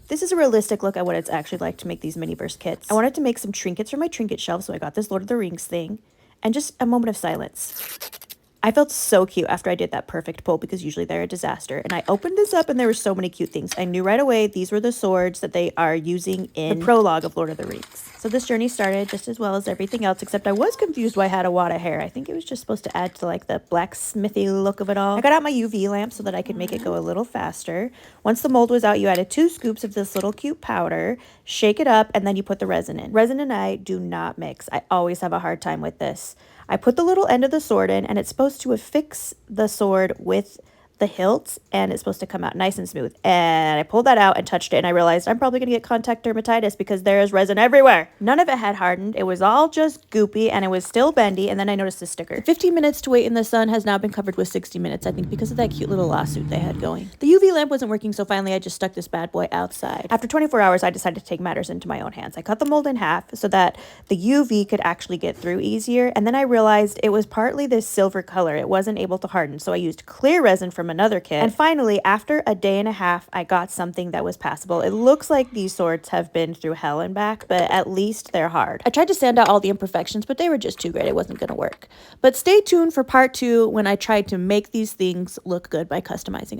This is a realistic look at what it's actually like to make these miniverse kits. I wanted to make some trinkets for my trinket shelf, so I got this Lord of the Rings thing, and just a moment of silence. I felt so cute after I did that perfect pull because usually they're a disaster. And I opened this up and there were so many cute things. I knew right away these were the swords that they are using in the prologue of Lord of the Rings. So this journey started just as well as everything else, except I was confused why I had a wad of hair. I think it was just supposed to add to like the blacksmithy look of it all. I got out my UV lamp so that I could make it go a little faster. Once the mold was out, you added 2 scoops of this little cute powder, shake it up, and then you put the resin in. Resin and I do not mix. I always have a hard time with this. I put the little end of the sword in, and it's supposed to affix the sword with the hilt, and it's supposed to come out nice and smooth. And I pulled that out and touched it, and I realized I'm probably going to get contact dermatitis because there is resin everywhere. None of it had hardened. It was all just goopy, and it was still bendy, and then I noticed the sticker. 15 minutes to wait in the sun has now been covered with 60 minutes, I think, because of that cute little lawsuit they had going. The UV lamp wasn't working, so finally I just stuck this bad boy outside. After 24 hours, I decided to take matters into my own hands. I cut the mold in half so that the UV could actually get through easier, and then I realized it was partly this silver color. It wasn't able to harden, so I used clear resin from another kit. And finally, after a day and a half, I got something that was passable. It looks like these swords have been through hell and back, but at least they're hard. I tried to sand out all the imperfections, but they were just too great. It wasn't going to work. But stay tuned for part 2 when I tried to make these things look good by customizing.